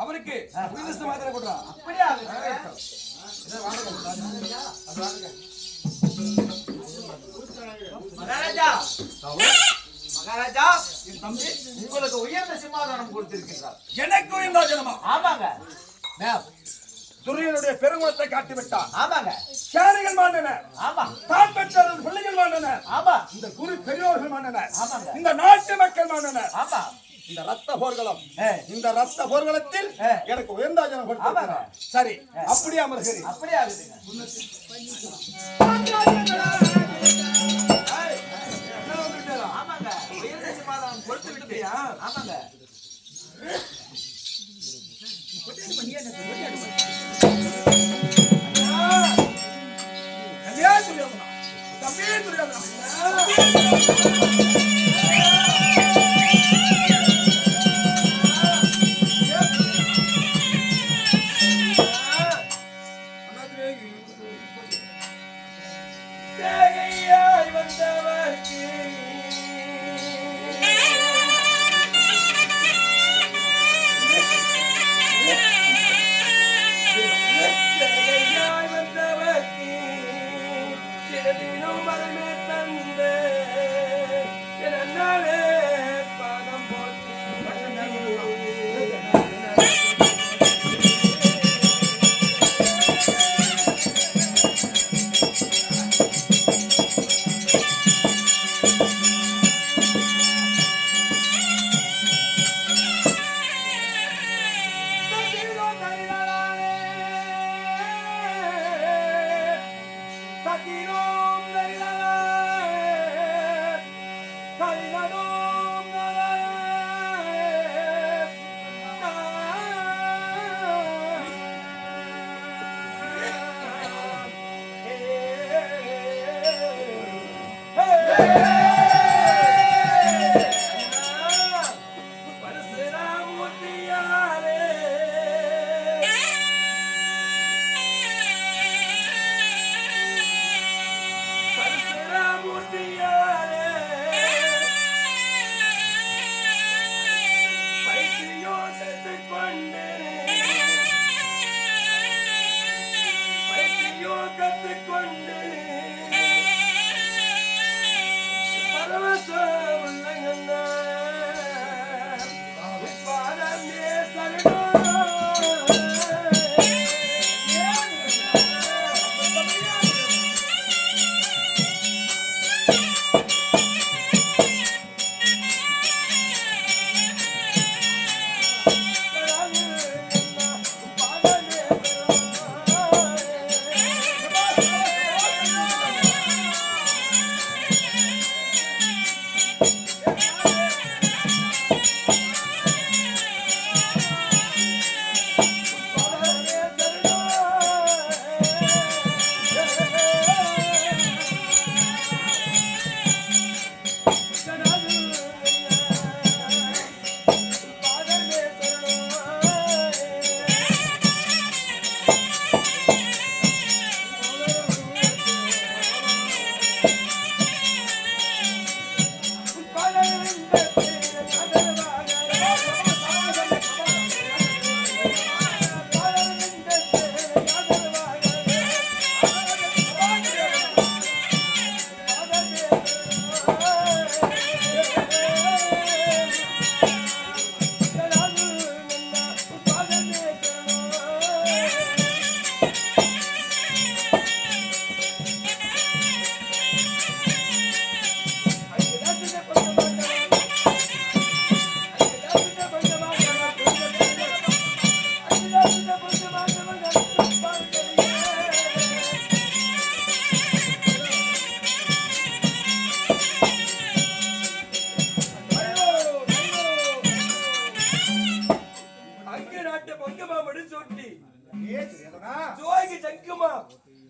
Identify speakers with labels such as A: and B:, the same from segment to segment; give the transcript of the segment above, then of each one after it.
A: அவருக்கு மாத்திரை கொடுறான்.
B: மகாராஜா மகாராஜா, என் தம்பி உங்களுக்கு உயர்ந்த சிம்மாசனம் கொடுத்திருக்கிறார்.
A: எனக்கு உயர்ந்த ஜனமா?
B: ஆமாங்க.
A: துரியனுடைய பெருங்குணத்தை காட்டி விட்டான்.
B: ஆமாங்க.
A: சேனைகள் மாண்டனர்.
B: ஆமா.
A: தான் பெற்றோர்கள் பிள்ளைகள் மாண்டனர்.
B: ஆமா.
A: இந்த குரு பெரியோர்கள் மாண்டனர்.
B: ஆமாங்க.
A: இந்த நாட்டு மக்கள் மாண்டனர்.
B: ஆமா.
A: இந்த ரத்த போர்களும் இந்த ரத்த போர்களத்தில் எனக்கு உயர்ந்த ஜனம் கொடுத்திருக்கிறார். சரி, அப்படியே அமர்கிறேன்.
B: அப்படியே ஆகுதுங்க. ஆமாங்க. உயர்ந்த சிம்மாசனம் கொடுத்து விட்டியா? ஆமாங்க.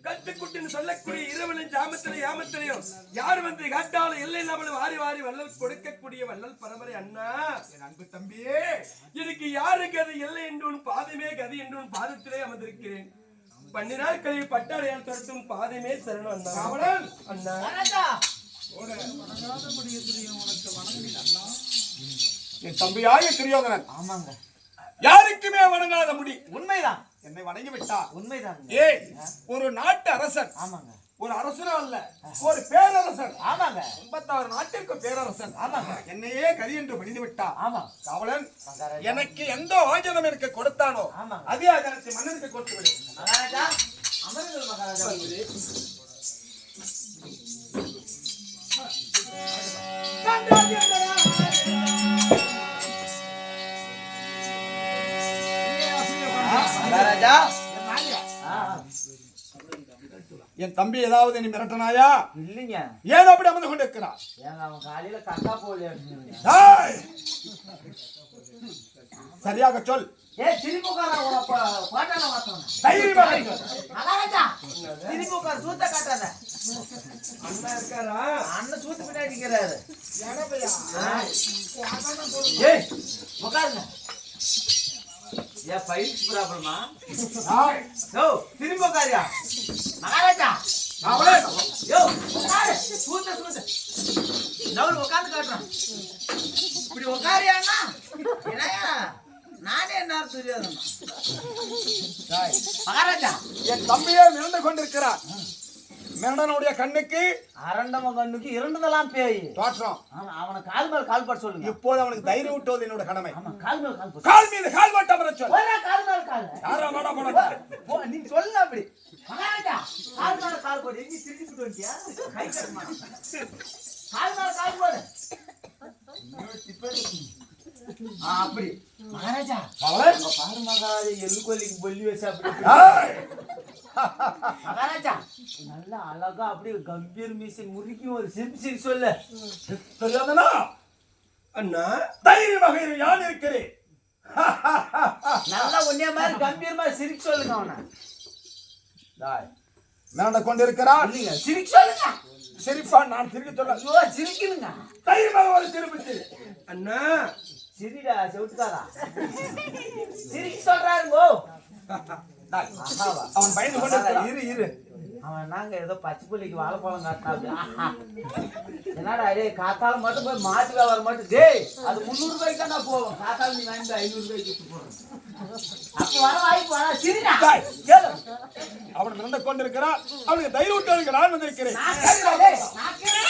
C: கத்துக்குட்டின்னு சொல்லக்கூடிய இரவிலும் ஜாமத்திலையும் யாமத்திலையும் யார் வந்து காட்டாலும் இல்லை நம்மளும் வாரி வாரி வள்ளல் கொடுக்கக்கூடிய வள்ளல் பரம்பரை அண்ணா
A: என் அன்பு தம்பியே
C: எனக்கு யாரு கதை இல்லை என்று உன் பாதமே கதை என்று உன் பாதத்திலே அமர்ந்திருக்கிறேன் 12 நாள் கழிவு பட்டாடையால் தொடர்த்தும் பாதமே சரணம் அண்ணா
A: அவனன்
C: அண்ணா
A: என் தம்பியாய துரியோதனன்
B: ஆமாங்க,
A: யாருக்குமே வணங்காத முடி
B: உண்மைதான்,
A: என்னை வணங்கி விட்டார்.
B: உண்மைதான்.
A: ஏய், ஒரு நாட்டு அரசன்,
B: ஆமாங்க,
A: ஒரு அரசனும் அல்ல, ஒரு பேரரசன்.
B: ஆமாங்க,
A: 56 நாட்டிற்கு பேரரசன்.
B: ஆமாங்க,
A: என்னையே கதி என்று மனிந்து விட்டார்.
B: ஆமா.
A: காவலன்
B: மகாராஜா,
A: எனக்கு எந்த ஆஜனம் எனக்கு கொடுத்தானோ
B: ஆமாங்க.
A: அதே ஆஜனத்தை மன்னனுக்கு கொடுத்து விடு.
B: மகாராஜா, அமருங்கள் மகாராஜா. மகாராஜா,
A: என் தம்பி ஏதாவது நீ மிரட்டனாயா?
B: இல்லைங்க,
A: ஏன் அப்படி அமர்ந்து கொண்டிருக்கிறான்?
B: ஏங்க அவன் காலையில கக்கா போலியா?
A: டேய்! சரியாக சொல்.
B: திருப்பி உட்கார பாட்டான வாத்தோம்.
A: தைரியமாக இரு.
B: மகாராஜா, திருப்பி உட்கார, சூத்த காட்டாத.
C: அண்ணா இருக்காரா?
B: அண்ணன் சூத்து பின்னாடி நிக்கிறாரு. உட்காருங்க. ஏன் பைல்ஸ் ப்ராப்ளமா?
A: டேய்!
B: யோ, திரும்பி உட்காரியா? மகாராஜா,
A: காவலன்!
B: யோ, உட்காரு. சூத்த. நவுரு உட்கார்ந்து காட்டுறான். இப்படி உட்காரியாண்ணா? என்னையா? நானே என்ன தெரியாது.
A: டேய்!
B: மகாராஜா,
A: என் தம்பியே மிரண்டு கொண்டிருக்கிறான். மிரண்டனுடைய கண்ணுக்கு
B: அரண்டம கண்ணுக்கு இரண்டுதெல்லாம் பேய்.
A: தோற்றம்.
B: அவனை கால் மேல கால் பட சொல்லுங்க.
A: இப்போது அவனுக்கு தைரியம் ஊட்டுவது என்னோட கடமை.
B: ஆமா, கால் மேல கால் பட.
A: கால் மீது கால் வட்ட அமர சொல்.
B: ஒரே கால் மேல கால்.
A: யாரா மாடா போடா?
B: நீ சொல்லு அப்படி. மகாராஜா, கால் மேல கால் போடு. எங்க திருப்பிட்டு வந்துட்டியா? கை கட்டுமா? கால் மேல கால் போடு. அப்படி. மகாராஜா,
A: காவலன்!
B: பாரு மகாராஜா, எள்ளு கொல்லிக்கு பொல்லி வச்சு அப்படி.
A: டேய்!
B: மகாராஜா, நல்லா அழகா அப்படியே கம்பீர் மீசை முறுக்கி ஒரு சிரிப்பு சொல்லு.
A: தெரியாதனா?
C: அண்ணா
A: தைரியமாக இரு, யான் இருக்கிறேன்.
B: நல்லா உன்னைய மாதிரி கம்பீரமா சிரிக்க சொல்லுங்க அவனை.
A: டேய்! மிரண்ட கொண்டிருக்கிறான்.
B: இல்லைங்க, சிரிக்க சொல்லுங்க.
A: சிரிப்பா, நான் திருப்பி சொல்ல.
B: ஐயோ, சிரிக்கணுங்க.
A: தைரியமாக ஒரு திருப்பி.
C: அண்ணா
B: சிரிடா, செவுட்டுக்காரா. சிரிக்க சொல்றாருங்கோ.
A: டேய்!
B: ஆஹாவா.
A: அவன் பயந்து கொண்டிருக்கிறான்.
B: இரு. அவன் நாங்க ஏதோ பச்சை புள்ளிக்கு வாழைப்பழம் காட்டினா. என்னடா டேய், காத்தால மட்டும் போய் மாட்டு வியாபாரம் மட்டும். டேய், அது 300 ரூபாய்க்கு தான் போவோம். காத்தால நீ வாங்கி 500 ரூபாய்க்கு வித்து போடுறேன். அப்ப வர வாய்ப்பு வர. சிரிடா.
A: டேய்!
B: கேளு.
A: அவன் மிரண்டு கொண்டிருக்கிறான். அவனுக்கு தைரியம் ஊட்டுவதற்கு நான் வந்திருக்கிறேன்.
B: நான் கேளுடா டேய், நான் கேளு.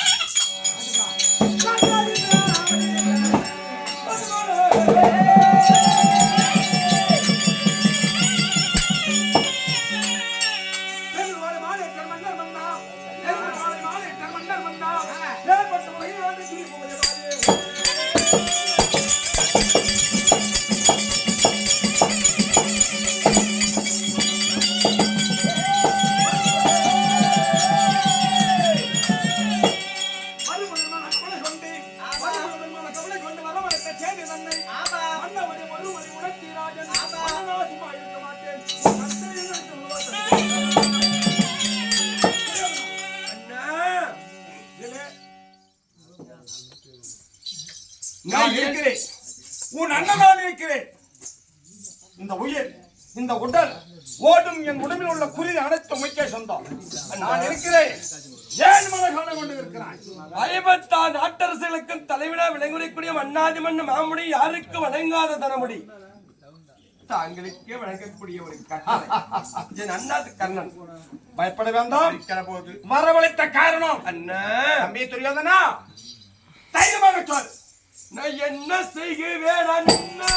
A: நான் இருக்கிறேன். உன் அண்ணன் நான் இருக்கிறேன். இந்த உயிர், இந்த உடல், ஓடும் என் உடம்பில் உள்ள குறி அனைத்து முக்கிய சொந்தம். நான் இருக்கிறேன். ஏன் மனகாண கொண்டு இருக்கிறான்?
C: 56 நாட்டரசுகளுக்கும் தலைவிடா விளங்குறக்கூடிய மன்னாதி மன்ன மாமுடி யாருக்கு வணங்காத தனமுடி தாங்களுக்கே வணங்கக்கூடிய ஒரு கட்டளை. என் அண்ணாது கர்ணன்
A: பயப்பட வேண்டாம்.
C: இருக்கிற போது
A: வரவழைத்த காரணம்
C: அண்ணா
A: தம்பி துரியோதனா, தைரியமாக சொல்.
C: நான் என்ன செய்கிறேன் அண்ணா?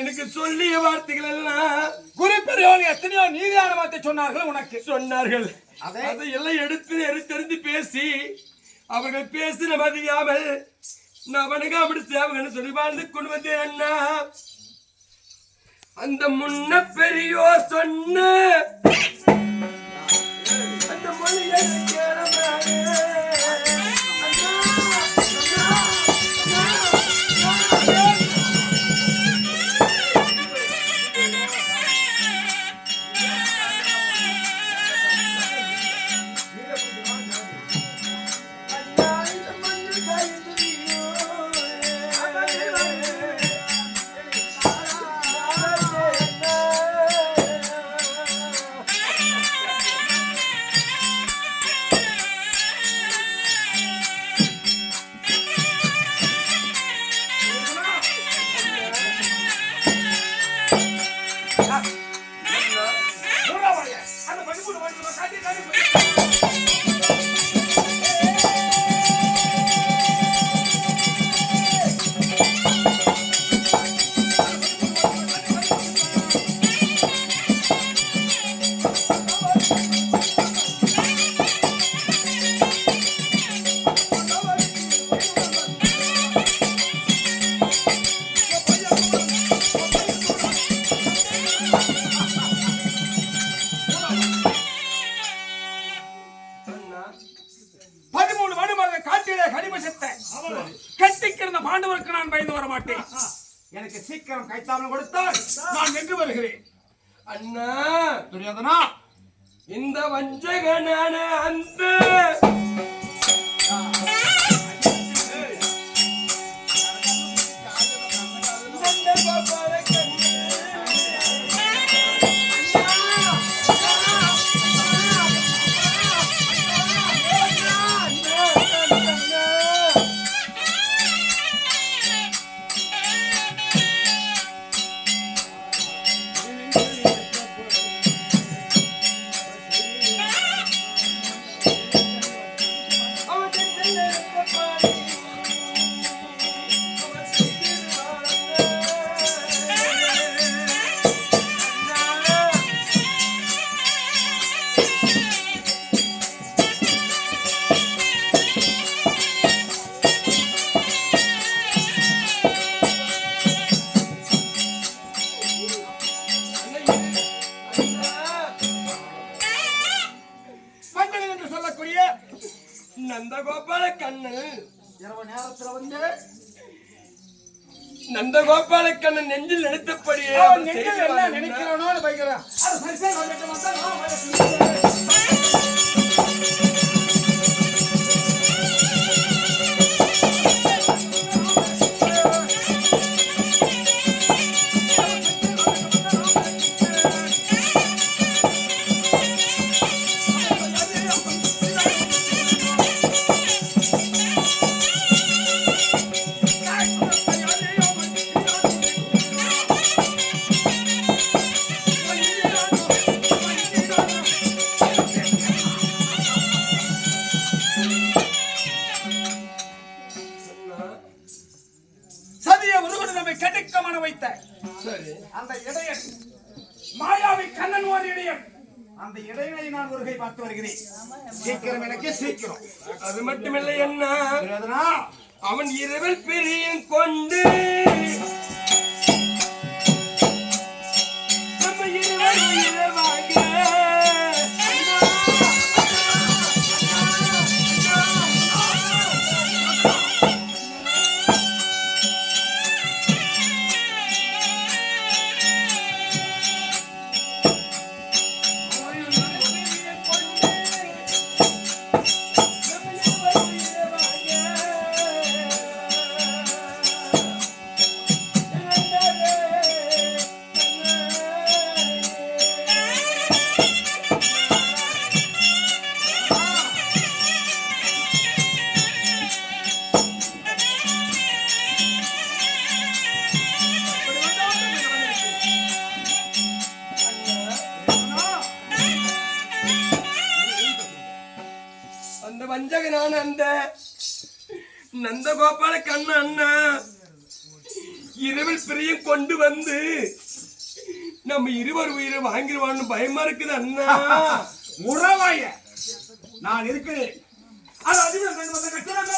C: எனக்கு சொல்லிய வார்த்தைகள் எல்லாம்
A: குரு பெரியோர் எத்தனையோ நீதியான வார்த்தை சொன்னார்கள் உனக்கு.
C: சொன்னார்கள். அதையெல்லாம் எடுத்தெறிந்து பேசி அவர்கள் பேசின மதியாமல் நான் வணங்க அப்படி சேவகன்னு சொல்லி வாழ்ந்து கொண்டு வந்தேன் அண்ணா. அந்த முன்ன பெரியோ சொன்ன அந்த மொழியை கட்டிக்கிற பாண்டவருக்கு நான் பயந்து வர மாட்டேன். எனக்கு சீக்கிரம் கைத்தாமல் கொடுத்தால் நான் எங்கு வருகிறேன். அண்ணா துரியோதனா, இந்த வஞ்சகனான அந்த நந்தகோபால கண்ணன்
A: இரவு நேரத்துல வந்து
C: நந்தகோபால கண்ணன் நெஞ்சில் நினைத்தபடியே
A: என்ன நினைக்கிறோன்னு வைக்கிறேன். மாயாவை கடுக்கமான வைத்த
C: சரி
A: அந்த இடையன் மாயாவை கண்ணன் ஒரு இடையன் அந்த இடையனை நான் ஒரு கை பார்த்து வருகிறேன். சீக்கிரம் எனக்கு சீக்கிரம்.
C: அது மட்டுமில்லை என்ன
A: புரியாதுனா
C: அவன் இரவில் பிரியம் கொண்டு நம்ம இருவர் உயிரவாக வஞ்சகனான அந்த நந்தகோபால கண்ண அண்ணா இரவில் பிரியம் கொண்டு வந்து நம்ம இருவர் உயிரை வாங்கிடுவான்னு பயமா இருக்குது அண்ணா.
A: உறவாய நான் இருக்கிறேன். அது அதிபர் வந்த கட்டணம்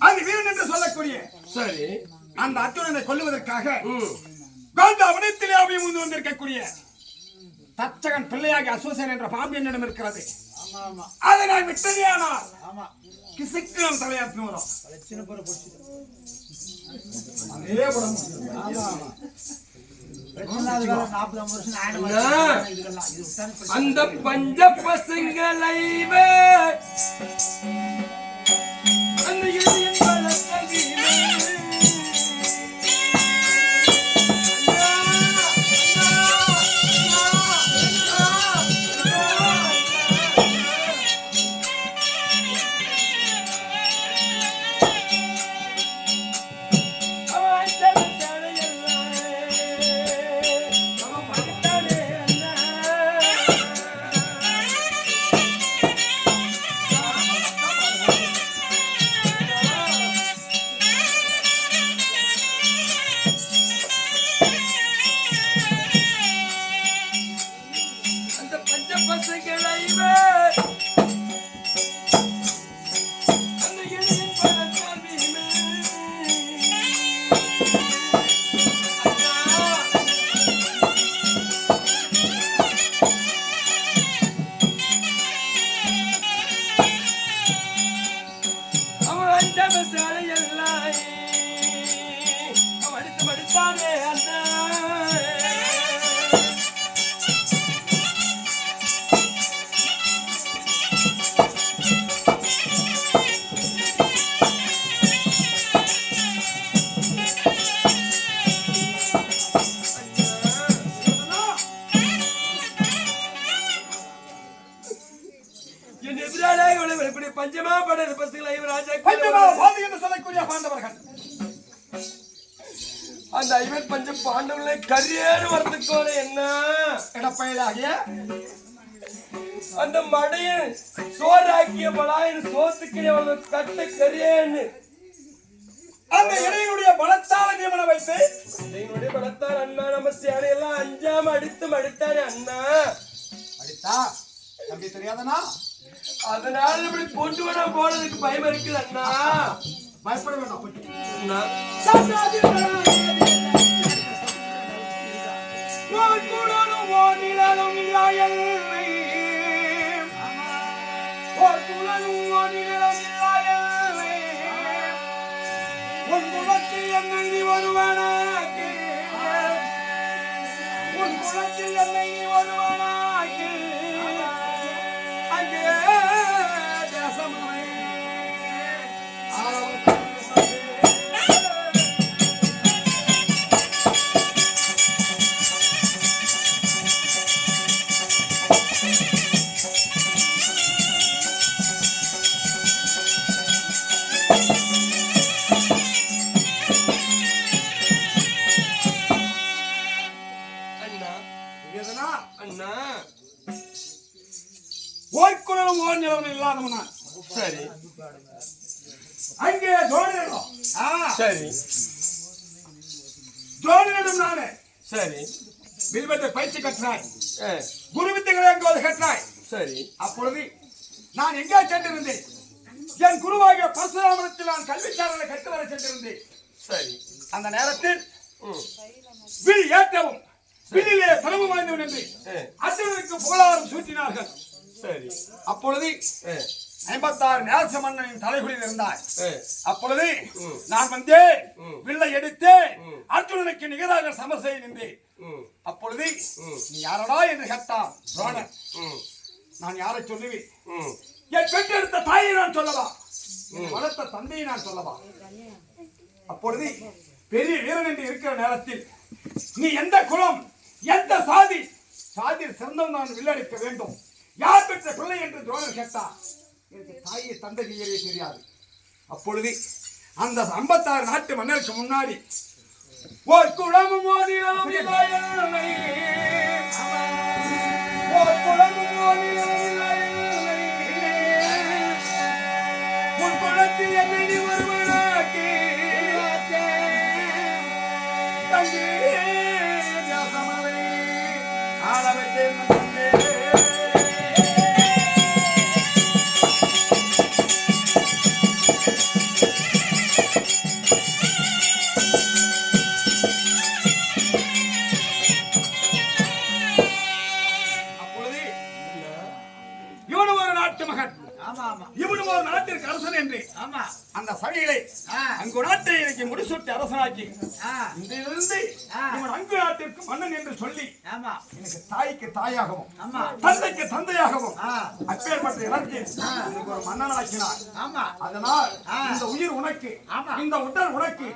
A: அது வீரன் என்று சொல்லக்கூடிய
C: சரி
A: அந்த அர்ஜுனனை கொல்லுவதற்காக காந்தாவனத்திலே அபிமுந்து வந்திருக்கக்கூடிய தச்சகன் பிள்ளையாகி அசோசன் என்ற பாம்பு என்னிடம் இருக்கிறது. அதை நான் விட்டதேயானால் கிசுக்கு நாம் தலையாற்றி வரும்.
C: அந்த பஞ்ச பசங்களை அந்த இளையன் வளர்த்ததிலே பஞ்சமா பட
A: சொல்லக்கூடிய பாண்டவர்கள்
C: அந்த ஐவர் பஞ்ச பாண்டவர்களை கரியேறு வரதுக்கோட என்ன
A: இடப்பயலாகிய
C: அந்த மடையன் சோறாக்கிய பலாயின் சோத்துக்கு கட்ட கரியேன்னு
A: அந்த இடையினுடைய பலத்தால நியமன வைத்து
C: இடையினுடைய பலத்தால் அண்ணா நம்ம சேனையெல்லாம் அஞ்சாம அடித்து மடித்தாரு அண்ணா.
A: அடித்தா தம்பி தெரியாதனா
C: அதனால இப்படி கொண்டு வர போனதுக்கு பயம் இருக்குது அண்ணா.
A: பயப்பட வேண்டாம். திறமை இல்லாதவன் நான்.
C: சரி
A: அங்கே ஜோதிடம்
C: சரி
A: ஜோதிடம் நானே.
C: சரி
A: வில்வத்தை பயிற்சி கட்டினாய்,
C: ஆ,
A: குரு வித்தைகளை எங்கோது கட்டினாய்.
C: சரி
A: அப்பொழுது நான் எங்கே சென்றிருந்தேன்? என் குருவாகிய பரசுராமத்தில் நான் கல்விச்சாரலை கற்று வர சென்றிருந்தேன்.
C: சரி
A: அந்த நேரத்தில்
C: ம்,
A: வில் ஏற்றவும் வில்லிலே திறமை வாய்ந்தவன் என்று அர்ஜுனனுக்கு புகழாரம் சூட்டினார்கள்.
C: சரி
A: அப்பொழுது
C: ஆ,
A: 56 நேச மன்னனின் தலைகுடியில் இருந்தாய்.
C: ஆ,
A: அப்பொழுது நான் வந்தேன்,
C: ம்.
A: வில்லை எடுத்து
C: ம்.
A: அர்ஜுனனுக்கு நிகராக சமசெய்து நின்றேன்.
C: ம்,
A: அப்பொழுது
C: ம்.
A: நீ யாரடா என்று கேட்டான் துரோணர்.
C: ம்,
A: நான் யாரை சொல்லுவேன்?
C: ம்,
A: என் பெற்றெடுத்த தாயை நான் சொல்லவா, வளர்த்த தந்தையை நான் சொல்லவா? அப்பொழுது பெரிய வீரன் என்று இருக்கிற நேரத்தில் நீ எந்த குலம், எந்த சாதி, சாதியில் சிறந்தவன் நான் வில்லடிக்க வேண்டும், யார் பெற்ற பிள்ளை என்று துரோணர் கேட்டார். எனக்கு தாயை தந்தை நீரே தெரியாது. அப்பொழுது அந்த 56 நாட்டு மன்னருக்கு முன்னாடி ஓர் குளமும் ஓரிலும் இல்லை, ஓர் குளமும் ஓரிலும் இல்லை, உன் குலத்தில் என்னை நீ ஒருவனாக்கி தங்கி தேசமதை ஆள வைத்தேன். இவனும் ஒரு நாட்டிற்கு அரசன் என்று அந்த சபையிலே அங்கு நாட்டை எனக்கு முடிசூட்டி அரசனாக்கி இன்றிலிருந்து இவன் அங்கு நாட்டிற்கு மன்னன் என்று சொல்லி எனக்கு தாய்க்கு தாயாகவும் தந்தைக்கு தந்தையாகவும் அப்பேற்பட்ட இடத்தில் எனக்கு ஒரு மன்னனாக்கினார். அதனால் இந்த உயிர் உனக்கு, இந்த உடல் உனக்கு,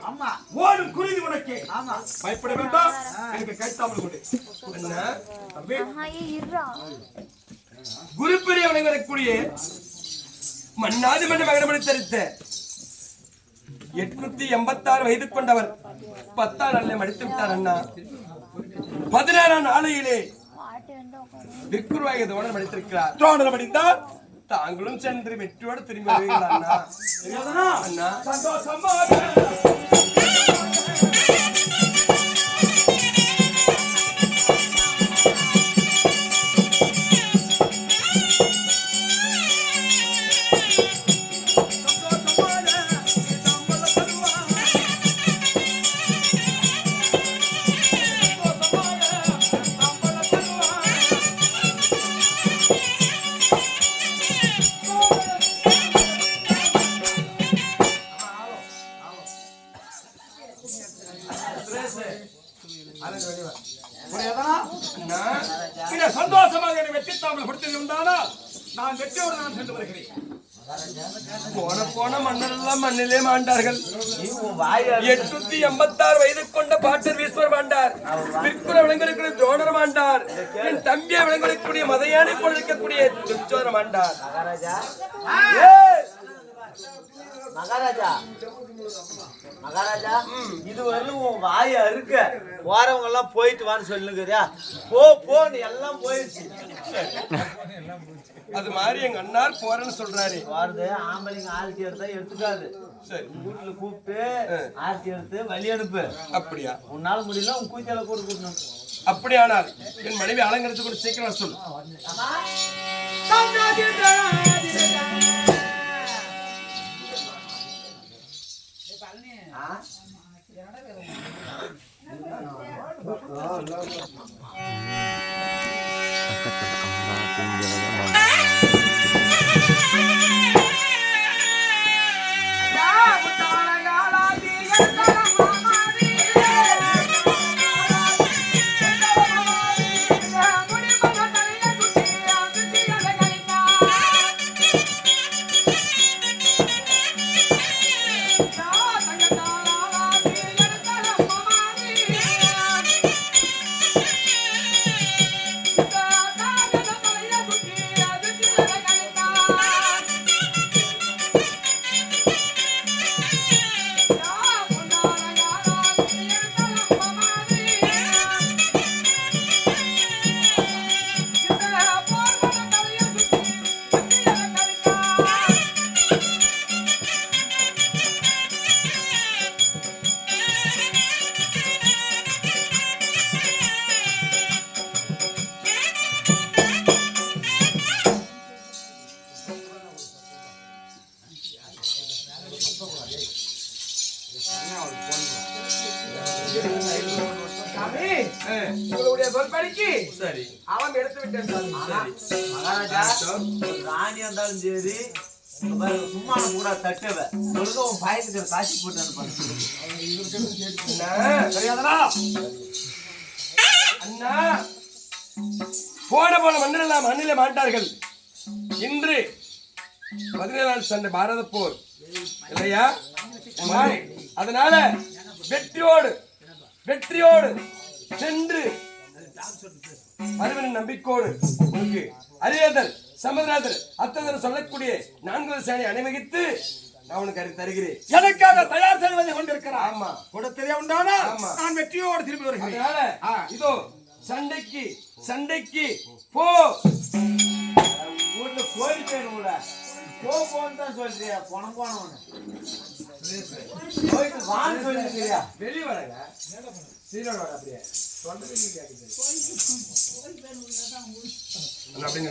A: ஓடும் குருதி உனக்கு. பயப்பட வேண்டாம், எனக்கு கைத்தாமல் கொடு. தம்பி
C: குருப்பெரிய வழங்கக்கூடிய மன்னாதி மன்ன மகனமணி தரித்த 886 வயது கொண்டவர் 10ஆம் நாளிலே மடித்து விட்டார் அண்ணா. 16ஆம் நாளையிலே விற்குருவாகிய துரோணர் மடித்திருக்கிறார்.
A: துரோணர் மடிந்தார்.
C: தாங்களும் சென்று வெற்றியோடு திரும்பி வருவீர்கள் அண்ணா. அண்ணா
A: சந்தோஷமாக சந்தோஷமாக என்னை வெற்றி தாமல் கொடுத்திருந்தானா நான் வெற்றியோடு நான் சென்று வருகிறேன்.
C: போன மன்னர் எல்லாம் மண்ணிலே மாண்டார்கள். 886 வயது கொண்ட பாட்டர் வீஸ்வர் மாண்டார். விற்குற விளங்கக்கூடிய துரோணர் மாண்டார். என் தம்பியை விளங்கக்கூடிய மதையானை போல் இருக்கக்கூடிய துச்சோர மாண்டார்.
B: மகாராஜா மகாராஜா இதுவரையிலும் உன் வாயை அறுக்க போறவங்க எல்லாம் போயிட்டு வான்னு சொல்லுங்கிறியா? போ நீ எல்லாம் போயிடுச்சு.
C: அது மாதிரி எங்க அண்ணார் போறேன்னு சொல்றாரு.
B: போறது ஆம்பளைங்க ஆர்த்தி எடுத்தா எடுத்துக்காது.
C: சரி
B: வீட்டுல கூப்பிட்டு ஆர்த்தி எடுத்து வழி அனுப்பு.
C: அப்படியா?
B: உன்னால முடியல உன் கூத்தியால கூட கூட்டணும்.
C: அப்படியானால் என் மனைவி அலங்கரித்து கூட சீக்கிரம் சொல்லு. சாமி, உங்களுடைய சொற்படிக்கு
A: சரி
C: அவன் எடுத்து விட்டேன் சாமி.
B: மகாராஜா ஒரு ராணி இருந்தாலும் சரி சும்மா கூட தட்டவ சொல்லுங்க உன் பயத்துக்கு காட்சி போட்டு அனுப்பாங்க
A: தெரியாதடா
C: அண்ணா, போன மன்னரெல்லாம் மண்ணிலே மாட்டார்கள். இன்று 17 நாள் சண்டை பாரத போர் இல்லையா? அதனால வெற்றியோடு சென்று அறிவனின் நம்பிக்கோடு உங்களுக்கு அரியதர் சமுதிரதர் அத்ததர் சொல்லக்கூடிய 4 சேனை அணிவகித்து நான் உனக்கு அறி தருகிறேன்.
A: எனக்காக தயார் செய்வது கொண்டிருக்கிறார்.
C: ஆமா,
A: கொடுத்ததே உண்டானா
C: ஆமா.
A: நான் வெற்றியோடு திரும்பி வருகிறேன்.
C: அதனால இதோ சண்டைக்கு போ.
B: வீட்டுல கோயில் பேர் கூட போன்னு தான் சொல்றியா பணம் போனவனு போயிட்டு வான்னு சொல்லிருக்கிறியா
C: வெளியே வரங்க சீரோட வர அப்படியே தொண்டை கேக்குது அப்படின்னு